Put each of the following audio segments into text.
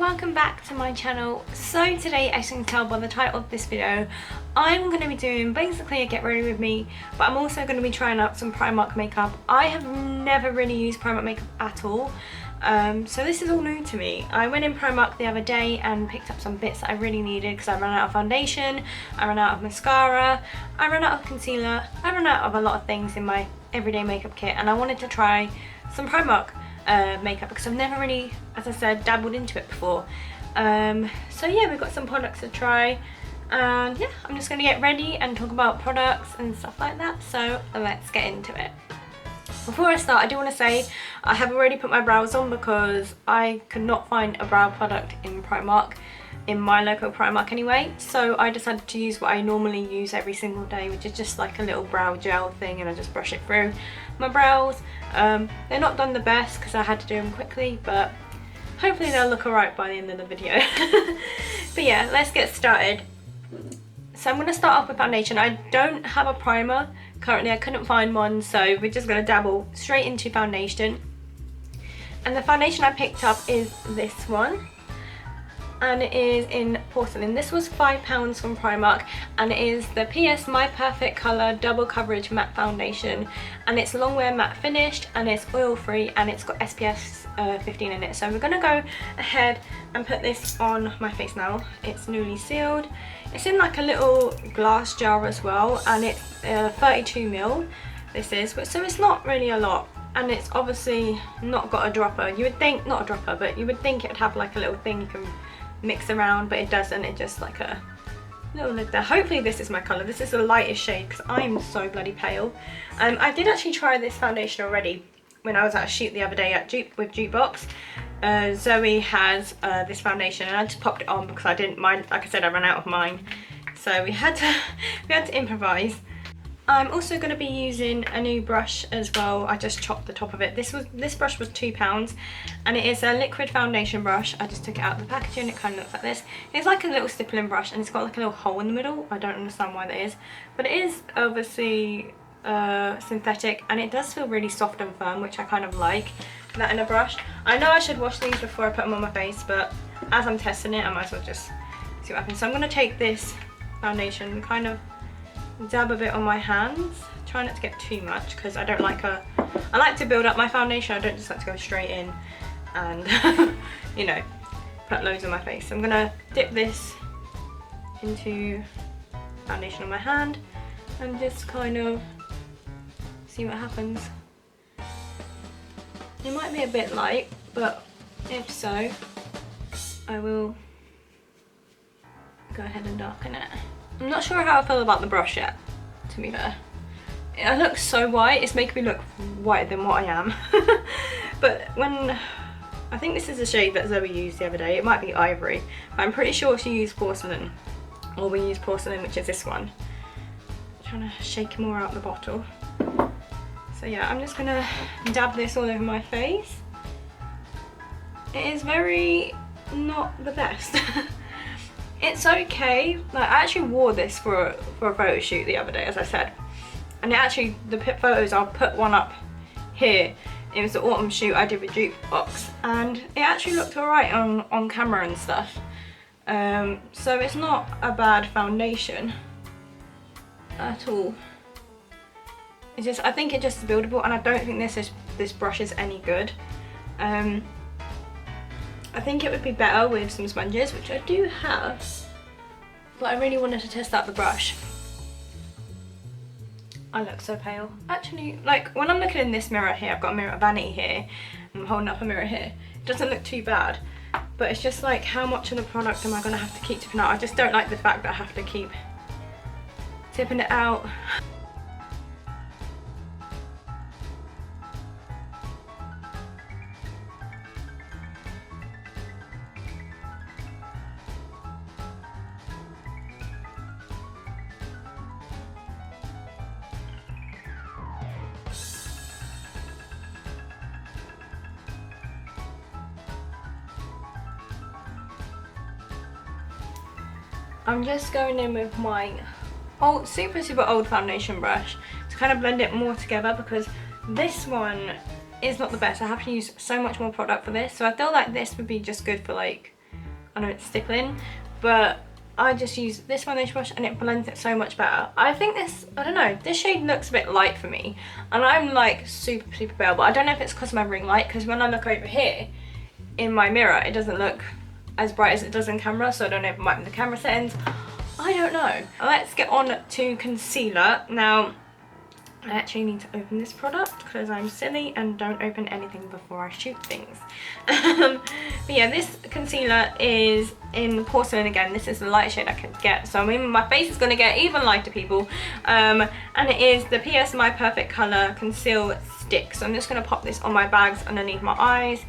welcome back to my channel. So today, as you can tell by the title of this video, I'm going to be doing basically a get ready with me, but I'm also going to be trying out some Primark makeup. I have never really used Primark makeup at all, so this is all new to me. I went in Primark the other day and picked up some bits that I really needed because I ran out of foundation, I ran out of mascara, I ran out of concealer, I ran out of a lot of things in my everyday makeup kit, and I wanted to try some Primark makeup because I've never really, as I said, dabbled into it before. So yeah, we've got some products to try, and yeah, I'm just going to get ready and talk about products and stuff like that, so let's get into it. Before I start, I do want to say I have already put my brows on because I could not find a brow product in Primark, in my local Primark anyway, so I decided to use what I normally use every single day, which is just like a little brow gel thing, and I just brush it through my brows. They're not done the best because I had to do them quickly, but hopefully they'll look alright by the end of the video. But yeah, let's get started. So I'm going to start off with foundation. I don't have a primer currently, I couldn't find one, so we're just going to dabble straight into foundation. And the foundation I picked up is this one, and it is in porcelain. This was £5 from Primark, and it is the PS My Perfect Colour Double Coverage Matte Foundation, and it's long wear matte finished, and it's oil free, and it's got SPF 15 in it. So we're gonna go ahead and put this on my face now. It's newly sealed. It's in like a little glass jar as well, and it's 32ml this is, but so it's not really a lot, and it's obviously not got a dropper. You would think, not a dropper, but you would think it would have like a little thing you can mix around, but it doesn't. It's just like a little lid there. Hopefully this is my colour. This is the lightest shade because I'm so bloody pale. I did actually try this foundation already when I was at a shoot the other day at with Jukebox. Zoe has this foundation, and I just popped it on because I didn't mind. Like I said, I ran out of mine, so we had to improvise. I'm also going to be using a new brush as well. I just chopped the top of it. This brush was £2, and it is a liquid foundation brush. I just took it out of the packaging. It kind of looks like this. It's like a little stippling brush, and it's got like a little hole in the middle. I don't understand why that is, but it is obviously synthetic, and it does feel really soft and firm, which I kind of like that in a brush. I know I should wash these before I put them on my face, but as I'm testing it, I might as well just see what happens. So I'm going to take this foundation and kind of dab a bit on my hands. Try not to get too much because I don't like I like to build up my foundation. I don't just like to go straight in and you know, put loads on my face. So I'm gonna dip this into foundation on my hand and just kind of see what happens. It might be a bit light, but if so, I will go ahead and darken it. I'm not sure how I feel about the brush yet, to be fair. It looks so white, it's making me look whiter than what I am. But when, I think this is the shade that Zoe used the other day, it might be ivory, but I'm pretty sure she used porcelain, or we used porcelain, which is this one. I'm trying to shake more out the bottle. So yeah, I'm just gonna dab this all over my face. It is very not the best. It's okay. Like, I actually wore this for a photo shoot the other day, as I said, and it actually, the photos, I'll put one up here. It was the autumn shoot I did with Jukebox, and it actually looked alright on camera and stuff. So it's not a bad foundation at all. It's just, I think it just is buildable, and I don't think this brush is any good. I think it would be better with some sponges, which I do have, but I really wanted to test out the brush. I look so pale. Actually, like, when I'm looking in this mirror here, I've got a mirror of vanity here, and I'm holding up a mirror here. It doesn't look too bad, but it's just like, how much of the product am I going to have to keep tipping out? I just don't like the fact that I have to keep tipping it out. I'm just going in with my old, super old foundation brush to kind of blend it more together, because this one is not the best. I have to use so much more product for this, so I feel like this would be just good for like I know it's stippling, but I just use this foundation brush and it blends it so much better. I think this, I don't know, this shade looks a bit light for me, and I'm like super pale, but I don't know if it's because of my ring light, because when I look over here in my mirror it doesn't look as bright as it does in camera, so I don't know if it might be the camera settings. I don't know. Let's get on to concealer. Now, I actually need to open this product because I'm silly and don't open anything before I shoot things. But yeah, this concealer is in porcelain again. This is the light shade I can get. So I mean, my face is going to get even lighter, people. And it is the PS My Perfect Colour Conceal Stick. So I'm just going to pop this on my bags underneath my eyes,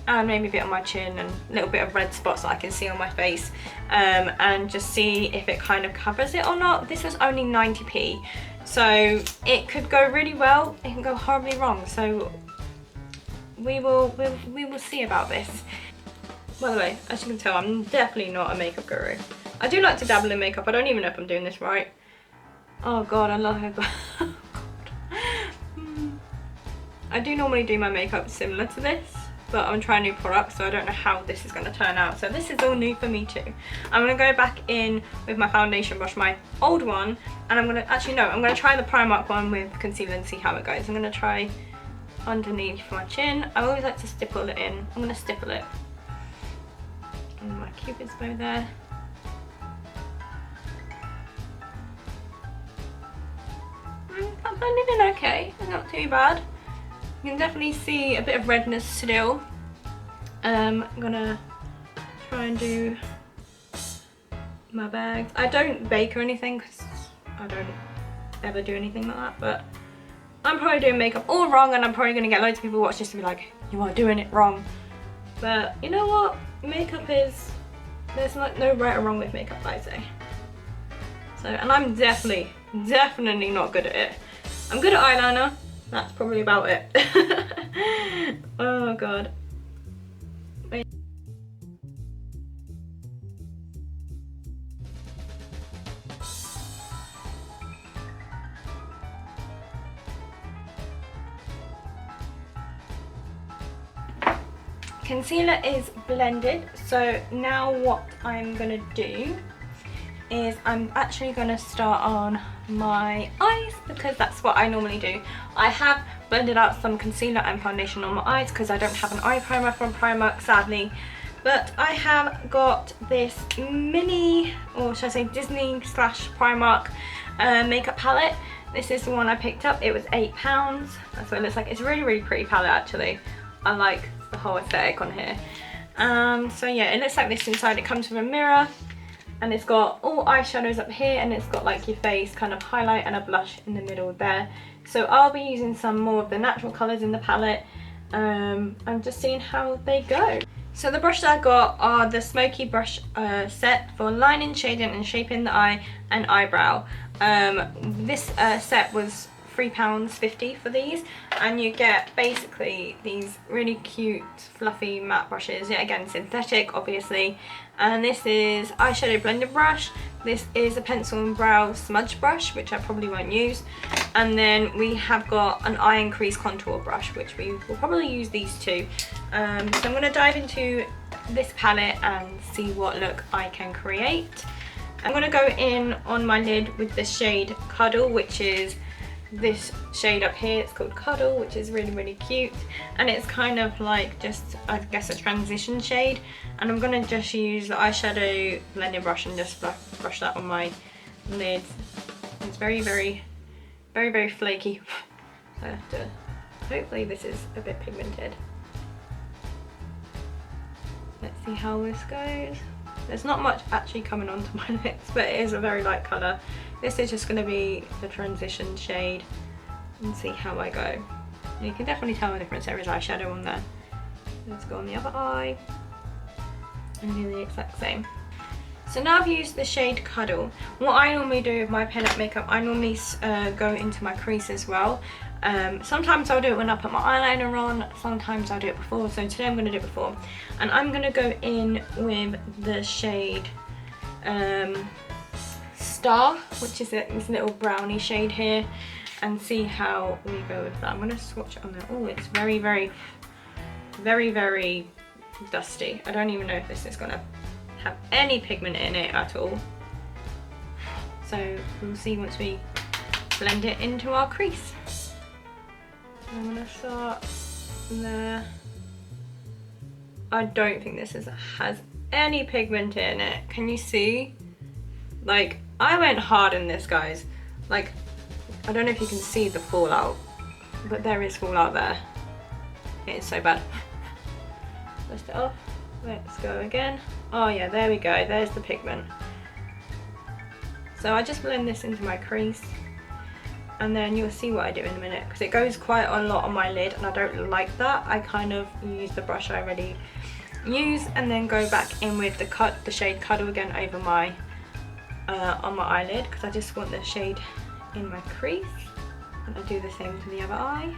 and maybe a bit on my chin and a little bit of red spots that I can see on my face, and just see if it kind of covers it or not. This was only 90p. So it could go really well, it can go horribly wrong. So we will see about this. By the way, as you can tell, I'm definitely not a makeup guru. I do like to dabble in makeup. I don't even know if I'm doing this right. Oh god, I love her. Oh god. I do normally do my makeup similar to this, but I'm trying new products, so I don't know how this is going to turn out. So this is all new for me too. I'm going to go back in with my foundation brush, my old one, and I'm going to, actually no, I'm going to try the Primark one with concealer and see how it goes. I'm going to try underneath my chin. I always like to stipple it in. I'm going to stipple it. And my cupid's bow there. I'm blending in okay, it's not too bad. You can definitely see a bit of redness still. I'm gonna try and do my bags. I don't bake or anything because I don't ever do anything like that, but I'm probably doing makeup all wrong, and I'm probably gonna get loads of people watch this to be like, you are doing it wrong. But you know what? Makeup is, there's like no right or wrong with makeup, I say. So, and I'm definitely not good at it. I'm good at eyeliner. That's probably about it. Oh god. Wait. Concealer is blended, so now what I'm gonna do is I'm actually going to start on my eyes, because that's what I normally do. I have blended out some concealer and foundation on my eyes because I don't have an eye primer from Primark, sadly. But I have got this mini, or should I say Disney / Primark makeup palette. This is the one I picked up. It was £8. That's what it looks like. It's a really pretty palette actually. I like the whole aesthetic on here. So yeah, it looks like this inside. It comes with a mirror, and it's got all eyeshadows up here, and it's got like your face kind of highlight and a blush in the middle there. So I'll be using some more of the natural colours in the palette, and just seeing how they go. So the brushes I got are the Smoky brush set for lining, shading and shaping the eye and eyebrow. This set was £3.50 for these, and you get basically these really cute fluffy matte brushes, yet again synthetic obviously. And this is eyeshadow blending brush, this is a pencil and brow smudge brush, which I probably won't use, and then we have got an eye and crease contour brush, which we will probably use these two. So I'm going to dive into this palette and see what look I can create. I'm going to go in on my lid with the shade Cuddle, which is this shade up here. It's called Cuddle, which is really cute, and it's kind of like just, I guess, a transition shade. And I'm gonna just use the eyeshadow blending brush and just brush that on my lid. It's very flaky. So I have to, hopefully this is a bit pigmented. Let's see how this goes. There's not much actually coming onto my lips, but it is a very light colour. This is just going to be the transition shade, and see how I go. And you can definitely tell the difference. There is eyeshadow on there. Let's go on the other eye and do the exact same. So now I've used the shade Cuddle. What I normally do with my Pinup makeup, I normally go into my crease as well. Sometimes I'll do it when I put my eyeliner on, sometimes I'll do it before, so today I'm going to do it before. And I'm going to go in with the shade Star, which is this little brownie shade here, and see how we go with that. I'm going to swatch it on there. Oh, it's very dusty. I don't even know if this is going to have any pigment in it at all. So we'll see once we blend it into our crease. I'm gonna start there. I don't think this has any pigment in it. Can you see? Like, I went hard in this, guys. Like, I don't know if you can see the fallout, but there is fallout there. It is so bad. Dust it off. Let's go again. Oh yeah, there we go. There's the pigment. So I just blend this into my crease, and then you'll see what I do in a minute, because it goes quite a lot on my lid and I don't like that. I kind of use the brush I already use and then go back in with the shade Cuddle again over my on my eyelid, because I just want the shade in my crease, and I'll do the same to the other eye.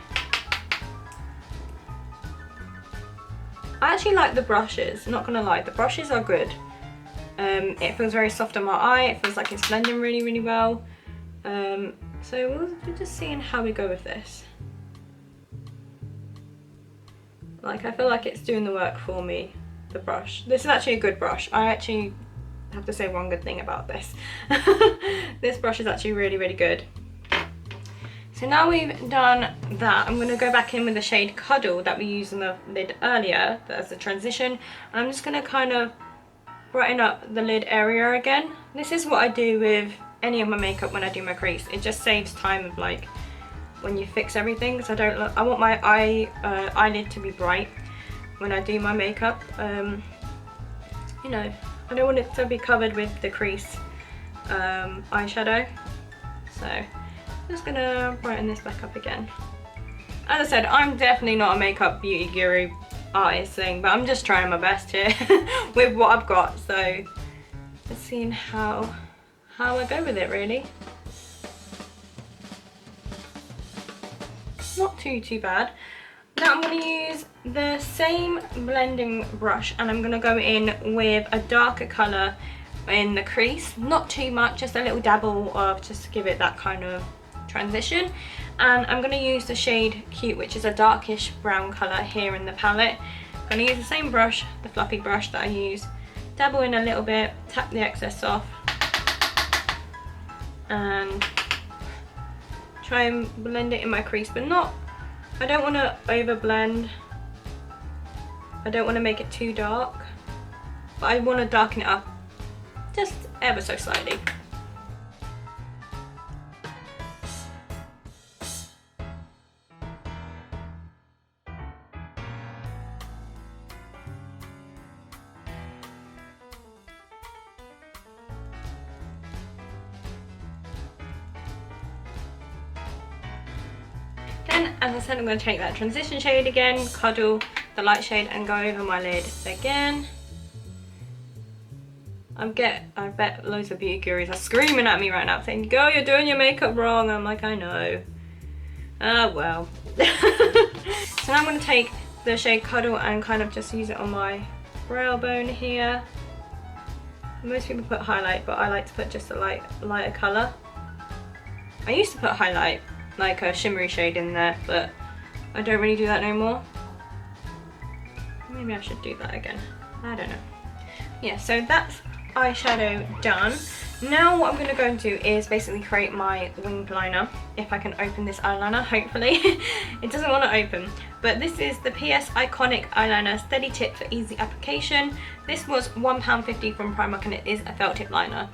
I actually like the brushes, not gonna lie, the brushes are good. It feels very soft on my eye, it feels like it's blending really, really well. So we're just seeing how we go with this. Like, I feel like it's doing the work for me, the brush. This is actually a good brush. I actually have to say one good thing about this. This brush is actually really, really good. So now we've done that, I'm going to go back in with the shade Cuddle that we used on the lid earlier as a transition. And I'm just going to kind of brighten up the lid area again. This is what I do with any of my makeup when I do my crease. It just saves time of, like, when you fix everything, because I want my eyelid to be bright when I do my makeup. You know, I don't want it to be covered with the crease eyeshadow. So I'm just gonna brighten this back up again. As I said, I'm definitely not a makeup beauty guru artist thing, but I'm just trying my best here with what I've got. So just seeing how I go with it, really. Not too bad. Now I'm going to use the same blending brush, and I'm going to go in with a darker colour in the crease. Not too much, just a little dabble of, just to give it that kind of transition. And I'm going to use the shade Cute, which is a darkish brown colour here in the palette. I'm going to use the same brush, the fluffy brush that I use. Dabble in a little bit, tap the excess off, and try and blend it in my crease, but not, I don't want to over blend. I don't want to make it too dark, but I want to darken it up just ever so slightly. Then, as I said, I'm going to take that transition shade again, Cuddle, the light shade, and go over my lid again. I bet loads of beauty gurus are screaming at me right now saying, "Girl, you're doing your makeup wrong." I'm like, I know. Ah, well. So now I'm going to take the shade Cuddle and kind of just use it on my brow bone here. Most people put highlight, but I like to put just a lighter colour. I used to put highlight, like a shimmery shade in there, but I don't really do that no more. Maybe I should do that again. I don't know. Yeah, so that's eyeshadow done. Now what I'm going to go and do is basically create my winged liner. If I can open this eyeliner, hopefully. It doesn't want to open. But this is the PS Iconic Eyeliner Steady Tip for Easy Application. This was £1.50 from Primark, and it is a felt tip liner.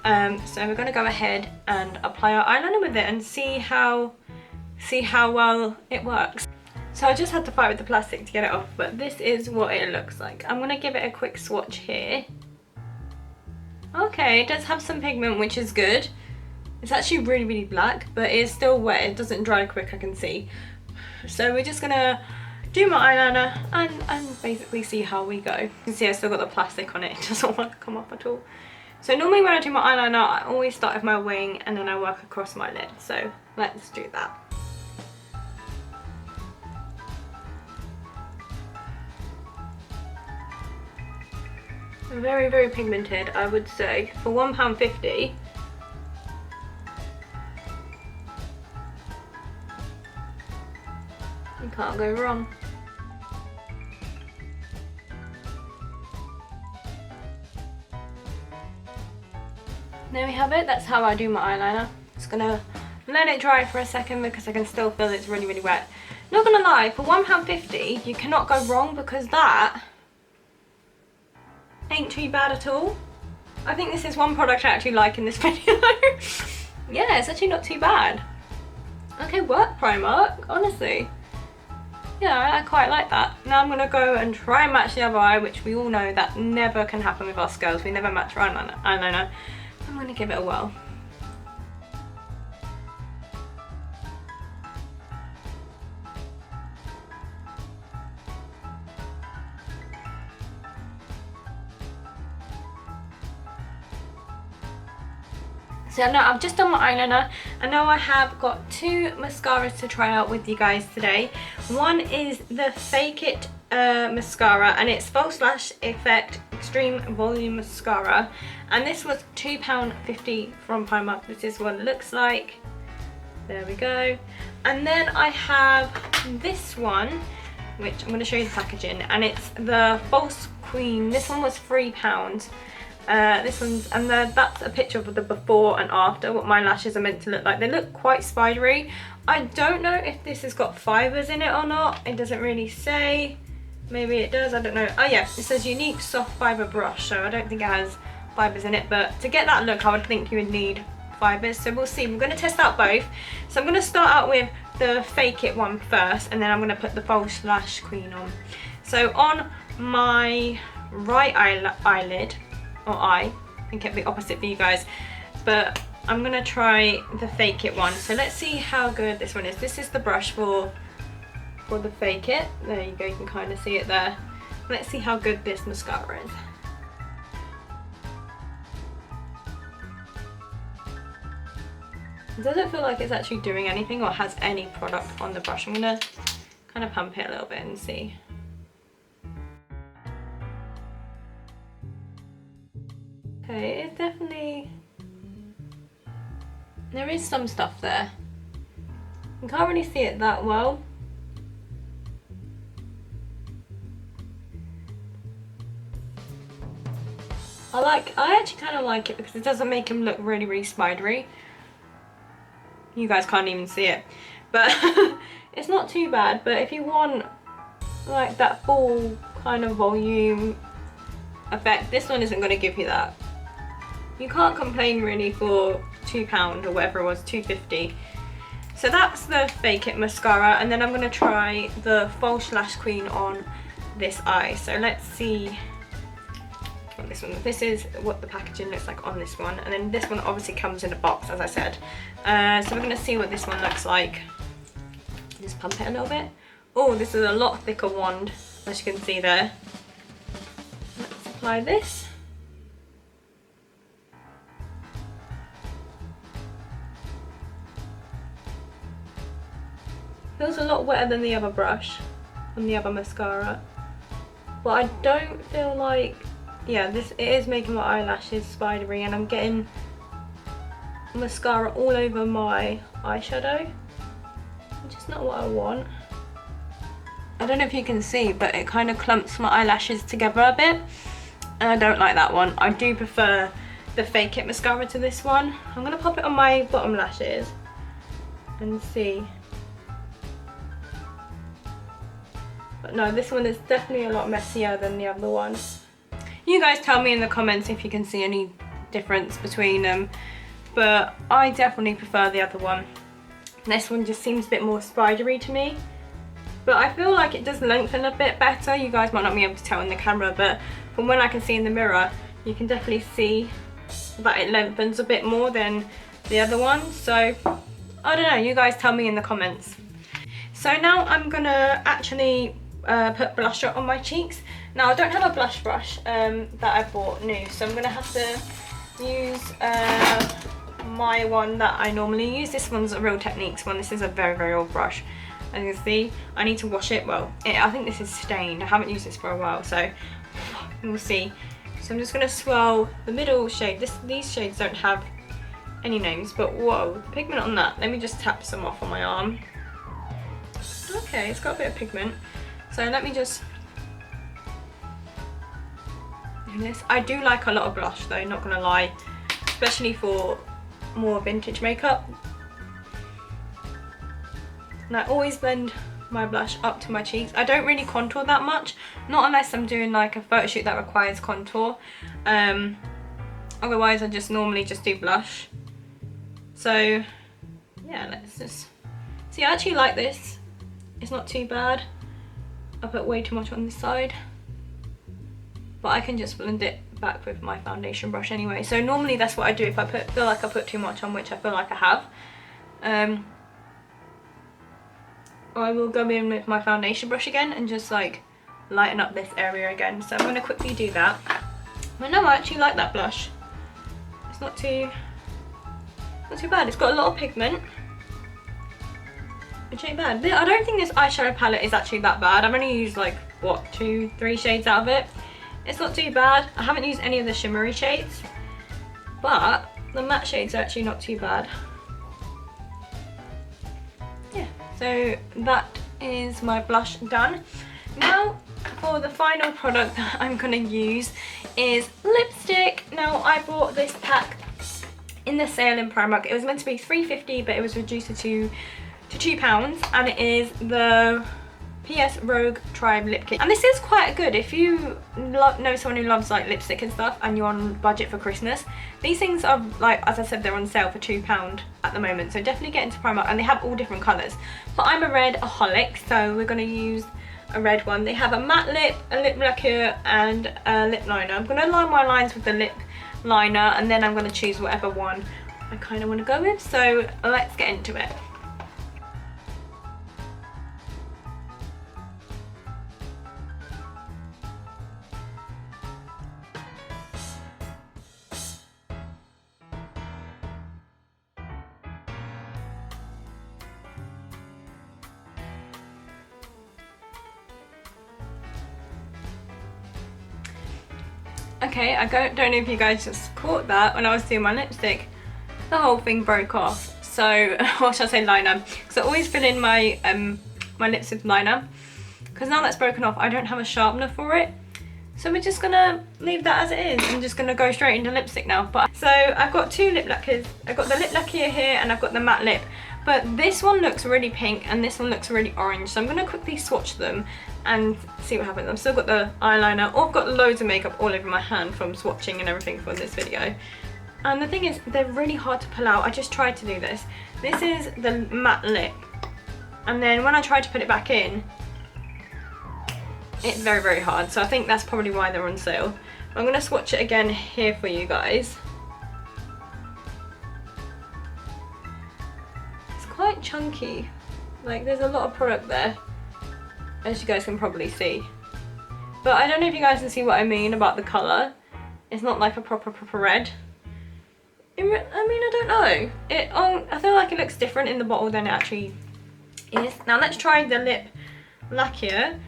So we're going to go ahead and apply our eyeliner with it and see how well it works. So I just had to fight with the plastic to get it off, but this is what it looks like. I'm going to give it a quick swatch here. Okay, it does have some pigment, which is good. It's actually really, really black, but it's still wet. It doesn't dry quick, I can see. So we're just gonna do my eyeliner and basically see how we go. You can see I still got the plastic on it. It doesn't want to come off at all. So normally when I do my eyeliner, I always start with my wing and then I work across my lid. So let's do that. Very, very pigmented, I would say. For £1.50. You can't go wrong. there we have it. That's how I do my eyeliner. Just gonna let it dry for a second because I can still feel it's really, really wet. Not gonna lie, for £1.50 you cannot go wrong because that ain't too bad at all. I think this is one product I actually like in this video. Yeah, it's actually not too bad. Okay, work Primark, honestly. Yeah, I quite like that. Now I'm gonna go and try and match the other eye, which we all know that never can happen with us girls. We never match our eyeliner. I'm gonna give it a whirl. So now I've just done my eyeliner, and now I have got two mascaras to try out with you guys today. One is the Fake It mascara, and it's False Lash Effect Extreme Volume Mascara, and this was £2.50 from Primark. This is what it looks like. There we go. And then I have this one, which I'm going to show you the packaging, and it's the False Queen. This one was £3. This one's, and that's a picture of the before and after, what my lashes are meant to look like. They look quite spidery. I don't know if this has got fibres in it or not. It doesn't really say. Maybe it does, I don't know. Oh yeah, it says unique soft fibre brush, so I don't think it has fibres in it, but to get that look I would think you would need fibres, so we'll see. We're going to test out both. So I'm going to start out with the Fake It one first, and then I'm going to put the False Lash Queen on. So on my right eyelid, or eye, I think it'd be opposite for you guys, but I'm gonna try the Fake It one. So let's see how good this one is. This is the brush for the Fake It. There you go, you can kind of see it there. Let's see how good this mascara is. It doesn't feel like it's actually doing anything or has any product on the brush. I'm gonna kind of pump it a little bit and see. Okay, it's definitely, there is some stuff there. You can't really see it that well. I actually kind of like it because it doesn't make him look really, really spidery. You guys can't even see it, but it's not too bad. But if you want like that full kind of volume effect, this one isn't going to give you that. You can't complain really for £2 or whatever it was, £2.50. So that's the Fake It mascara, and then I'm going to try the False Lash Queen on this eye. So let's see what this one. This is what the packaging looks like on this one, and then this one obviously comes in a box, as I said. So we're going to see what this one looks like. Just pump it a little bit. Oh, this is a lot thicker wand, as you can see there. Let's apply this. Feels a lot wetter than the other brush and the other mascara, but I don't feel like, yeah, it is making my eyelashes spidery, and I'm getting mascara all over my eyeshadow, which is not what I want. I don't know if you can see, but it kind of clumps my eyelashes together a bit, and I don't like that one. I do prefer the Fake It mascara to this one. I'm going to pop it on my bottom lashes and see. But no, this one is definitely a lot messier than the other one. You guys tell me in the comments if you can see any difference between them, but I definitely prefer the other one. This one just seems a bit more spidery to me, but I feel like it does lengthen a bit better. You guys might not be able to tell in the camera, but from when I can see in the mirror, you can definitely see that it lengthens a bit more than the other one. So I don't know, you guys tell me in the comments. So now I'm gonna actually put blusher on my cheeks. Now I don't have a blush brush that I bought new, so I'm gonna have to use my one that I normally use. This one's a Real Techniques one. This is a very, very old brush. As you can see, I need to wash it. Well, I think this is stained. I haven't used this for a while, so we'll see. So I'm just gonna swirl the middle shade. These shades don't have any names, but whoa, the pigment on that. Let me just tap some off on my arm. Okay, it's got a bit of pigment. So let me just do this. I do like a lot of blush though, not gonna lie. especially for more vintage makeup. And I always blend my blush up to my cheeks. I don't really contour that much, not unless I'm doing like a photo shoot that requires contour. Otherwise I just normally just do blush. So yeah, let's just see. I actually like this. It's not too bad. I put way too much on this side, but I can just blend it back with my foundation brush anyway. So normally that's what I do if I feel like I put too much on, which I feel like I have. I will go in with my foundation brush again and just like lighten up this area again. So I'm going to quickly do that. But no, I actually like that blush. It's not too bad. It's got a lot of pigment. It's ain't bad. I don't think this eyeshadow palette is actually that bad. I've only used like, what, 2-3 shades out of it. It's not too bad. I haven't used any of the shimmery shades, but the matte shades are actually not too bad. Yeah, so that is my blush done. Now for the final product that I'm gonna use is lipstick. Now I bought this pack in the sale in Primark. It was meant to be £3.50, but it was reduced to £2, and it is the PS Rogue Tribe Lip Kit. And this is quite good if you know someone who loves like lipstick and stuff and you're on budget for Christmas. These things are, like, as I said, they're on sale for £2 at the moment, so definitely get into Primark, and they have all different colours. But I'm a red-aholic, so we're going to use a red one. They have a matte lip, a lip lacquer, and a lip liner. I'm going to line my lines with the lip liner, and then I'm going to choose whatever one I kind of want to go with. So let's get into it. Okay, I don't know if you guys just caught that when I was doing my lipstick. The whole thing broke off. So, what should I say, liner? Because I always fill in my my lips with liner. Because now that's broken off, I don't have a sharpener for it. So we're just gonna leave that as it is. I'm just gonna go straight into lipstick now. So I've got two lip lacquers. I've got the lip lacquer here and I've got the matte lip. But this one looks really pink and this one looks really orange. So I'm gonna quickly swatch them and see what happens. I've still got the eyeliner. Oh, I've got loads of makeup all over my hand from swatching and everything for this video. And the thing is, they're really hard to pull out. I just tried to do this. This is the matte lip. And then when I try to put it back in, it's very, very hard. So I think that's probably why they're on sale. I'm gonna swatch it again here for you guys. It's quite chunky. Like, there's a lot of product there, as you guys can probably see. But I don't know if you guys can see what I mean about the colour. It's not like a proper red. I mean, I don't know. I feel like it looks different in the bottle than it actually is. Now let's try the lip lacquer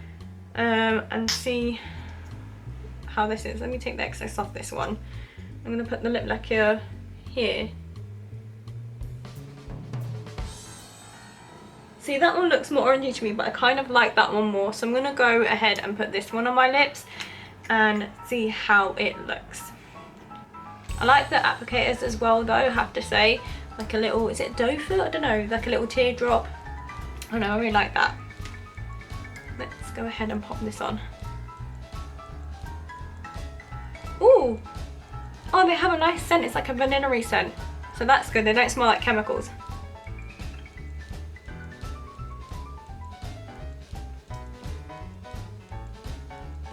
and see how this is. Let me take the excess off this one. I'm going to put the lip lacquer here. See, that one looks more orangey to me, but I kind of like that one more. So I'm going to go ahead and put this one on my lips and see how it looks. I like the applicators as well though, I have to say. Like a little, is it doe foot? I don't know, like a little teardrop. I don't know, I really like that. Let's go ahead and pop this on. Ooh! Oh, they have a nice scent. It's like a vanilla-y scent. So that's good. They don't smell like chemicals.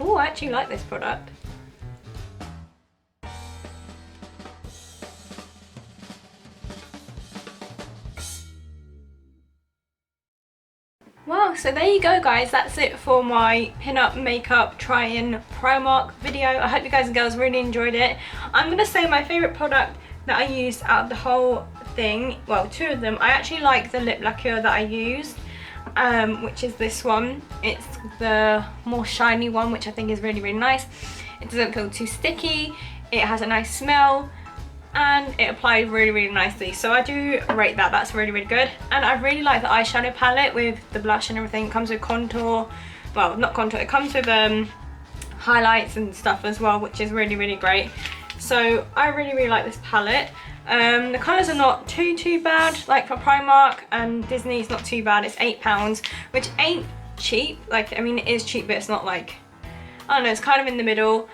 Ooh, I actually like this product. Wow, so there you go guys, that's it for my Pinup makeup try-in Primark video. I hope you guys and girls really enjoyed it. I'm going to say my favourite product that I used out of the whole thing, well, two of them. I actually like the lip lacquer that I used, which is this one. It's the more shiny one, which I think is really, really nice. It doesn't feel too sticky, it has a nice smell, and it applied really, really nicely. So I do rate that. That's really, really good. And I really like the eyeshadow palette with the blush and everything. It comes with contour, well, not contour, it comes with highlights and stuff as well, which is really, really great. So I really like this palette. The colours are not too bad. Like for Primark and Disney, it's not too bad. It's £8, which ain't cheap. Like, I mean, it is cheap, but it's not like, I don't know, it's kind of in the middle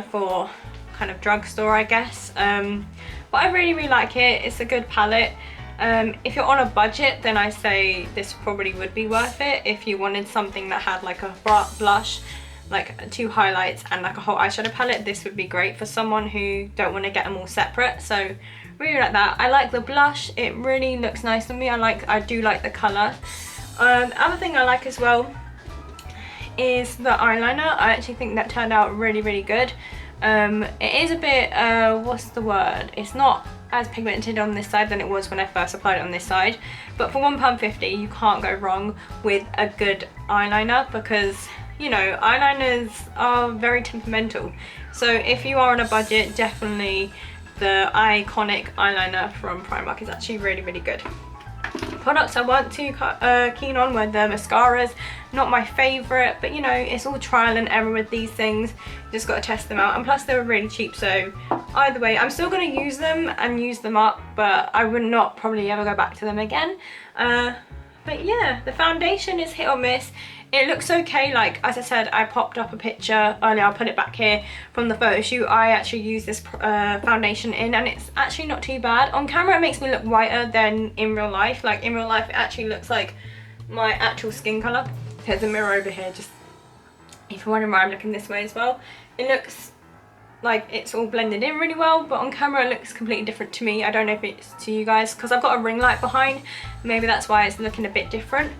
for kind of drugstore, I guess. But I really like it. It's a good palette. If you're on a budget, then I say this probably would be worth it. If you wanted something that had like a blush, like 2 highlights and like a whole eyeshadow palette, this would be great for someone who don't want to get them all separate. So really like that. I like the blush. It really looks nice on me. I do like the colour. The other thing I like as well is the eyeliner. I actually think that turned out really good. It is a bit, what's the word? It's not as pigmented on this side than it was when I first applied it on this side. But for £1.50, you can't go wrong with a good eyeliner because, you know, eyeliners are very temperamental. So if you are on a budget, definitely the iconic eyeliner from Primark is actually really good. Products I weren't too keen on were the mascaras. Not my favourite, but you know, it's all trial and error with these things. You just got to test them out, and plus they were really cheap, so either way I'm still going to use them and use them up, but I would not probably ever go back to them again. But yeah, the foundation is hit or miss. It looks okay. Like, as I said, I popped up a picture earlier, I'll put it back here, from the photo shoot. I actually used this foundation in, and it's actually not too bad. On camera it makes me look whiter than in real life. Like in real life it actually looks like my actual skin colour. There's a mirror over here, just if you're wondering why I'm looking this way as well. It looks like it's all blended in really well, but on camera it looks completely different to me. I don't know if it's to you guys, because I've got a ring light behind. Maybe that's why it's looking a bit different.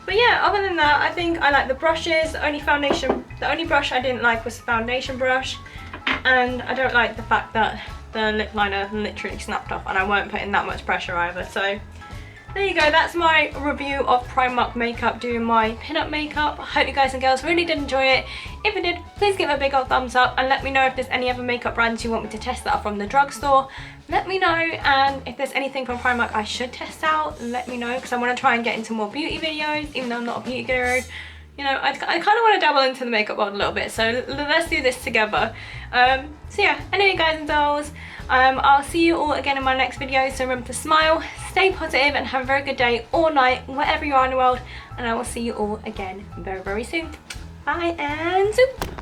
But yeah, other than that, I think I like the brushes. The only brush I didn't like was the foundation brush. And I don't like the fact that the lip liner literally snapped off, and I weren't putting that much pressure either. So there you go, that's my review of Primark makeup, doing my pin-up makeup. I hope you guys and girls really did enjoy it. If you did, please give it a big old thumbs up and let me know if there's any other makeup brands you want me to test that are from the drugstore. Let me know, and if there's anything from Primark I should test out, let me know, because I want to try and get into more beauty videos, even though I'm not a beauty guru. You know, I kind of want to dabble into the makeup world a little bit, so let's do this together. So yeah, anyway guys and dolls, I'll see you all again in my next video, so remember to smile, stay positive, and have a very good day or night, wherever you are in the world, and I will see you all again very soon. Bye and zoop!